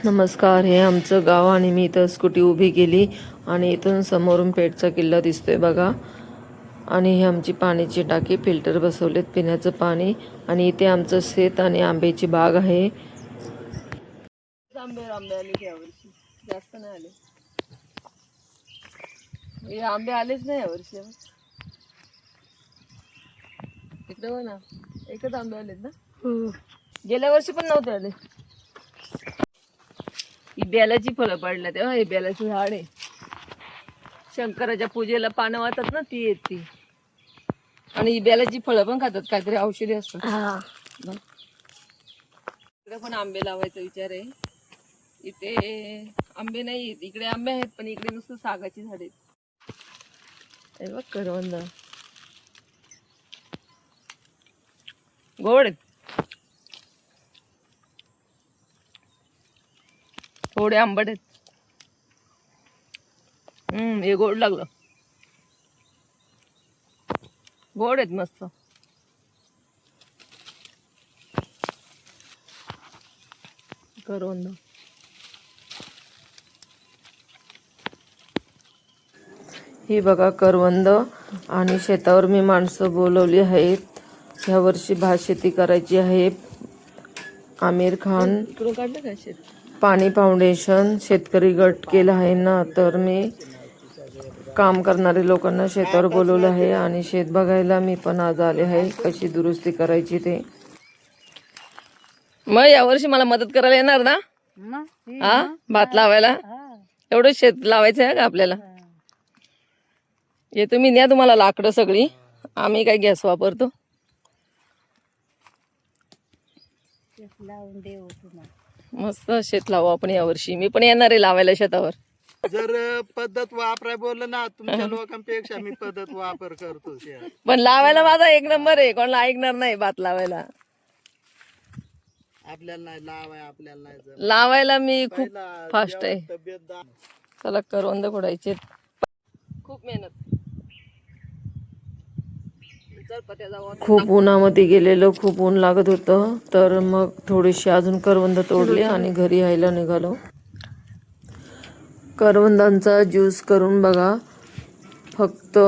नमस्कार, हे आमचं गाव आणि मी इथं स्कूटी उभी केली आणि इथून समोरून पेठचा किल्ला दिसतोय बघा. आणि हे आमची पाण्याची टाकी, फिल्टर बसवलेत पिण्याचं पाणी. आणि इथे आमचं शेत आणि आंब्याची बाग आहे. आंबे आले यावर्षी, जास्त नाही आले. हे आंबे आलेच नाही यावर्षी. इकडे बघ ना, एकच आंबे आलेत ना. गेल्या वर्षी पण नव्हते आले. ही बेलाची फळं पडल्या तेव्हा. हे बेलाचं झाड आहे. शंकराच्या पूजेला पानं वाहतात ना, ती येत ती. आणि ही बेलाची फळं पण खातात, काहीतरी औषधी असतात. इकडे पण आंबे लावायचा विचार आहे. इथे आंबे नाही, इकडे आंबे आहेत पण इकडे नुसतं सागाची झाडे आहेत. हे बघ करवंद गोड आहेत, थोडे आंबट आहेत. हे गोड लागलं, गोड आहेत मस्त. करवंद ही बघा करवंद. आणि शेतावर मी माणसं बोलवली आहेत. ह्या वर्षी भात शेती करायची आहे. आमिर खान पाणी फाउंडेशन शेतकरी गट केला आहे ना, तर मी काम करणारे लोकांना शेतावर बोलवलं आहे. आणि शेत बघायला मी पण आज आले आहे, कशी दुरुस्ती करायची ते. मग यावर्षी मला मदत करायला येणार ना? हा, भात लावायला. एवढं शेत लावायचं आहे का आपल्याला? हे तुम्ही न्या, तुम्हाला लाकडं सगळी. आम्ही काय गॅस वापरतो. मस्त शेत लावू आपण यावर्षी. मी पण येणार आहे लावायला शेतावर. जर पद्धत वापराय बोललं ना, तुमच्या लोकांपेक्षा मी पद्धत वापर करतो. पण लावायला माझा एक नंबर आहे, कोणाला ऐकणार नाही भात लावायला. आपल्याला नाही लावाय, आपल्याला नाही लावायला मी खूप फास्ट आहे. चला करवंद खोडायचे, खूप मेहनत. खूप उन्हामध्ये गेलेलो, खूप ऊन लागत होतं. तर मग थोडीशी अजून करवंद तोडली आणि घरी यायला निघालो. करवंदांचा ज्यूस करून बघा. फक्त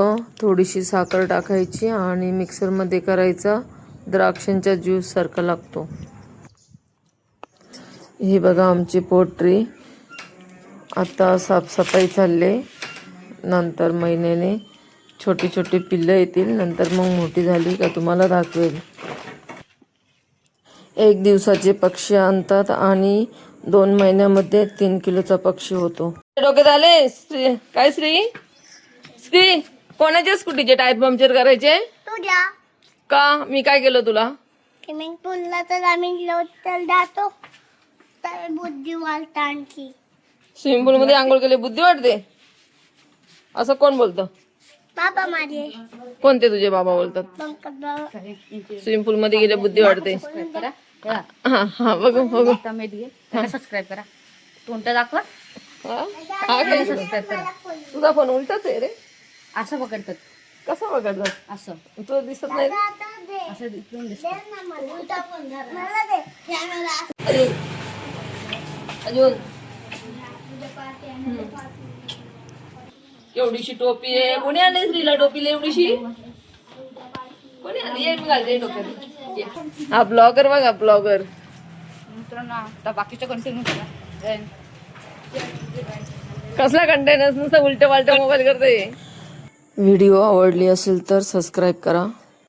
थोडीशी साखर टाकायची आणि मिक्सरमध्ये करायचा. द्राक्षांच्या ज्यूस सारखा लागतो. हे बघा आमची पोल्ट्री. आता साफसफाई चालले. नंतर महिन्याने छोटी छोटी पिल्लं येतील. नंतर मग मोठी झाली का तुम्हाला दाखवेल. 1 दिवसाचे पक्षी आणतात आणि 2 महिन्यामध्ये 3 किलोचा पक्षी होतो. डोक्यात आले काय श्री? श्री, कोणाच्या स्कूटीचे टायर पंक्चर करायचे? तुझ्या. का? मी काय केलं तुला? स्विमिंग पूलला तर आम्ही तर जातो, तर बुद्धी वाटते आणखी. स्विमिंग पूल मध्ये आंघोळ केली बुद्धी वाटते, असं कोण बोलतं? बाबा माझे. कोणते तुझे बाबा बोलतात? स्विमिंग पूल मध्ये गेले बुद्धी वाटते. हा हा, बघू बघू. सबस्क्राईब करा. तोंड दाखवा. तुझा फोन उलटाच आहे रे. असं पकडतात. कसं बघायचं? असं तुला दिसत नाही. असं इकडून दिसतं. अजून एवढीशी टोपी आहे. कोणी आणली स्त्रीला टोपीला एवढीशी? कोणी आणली? मी घालते टोपी. हा ब्लॉगर बघा, ब्लॉगर. मित्रांनो, आता बाकीचं कंटिन्यू करा. कसला कंटेनर, नुसतं उलट पालट मोबाईल करते. व्हिडिओ आवडली असेल तर सबस्क्राईब करा.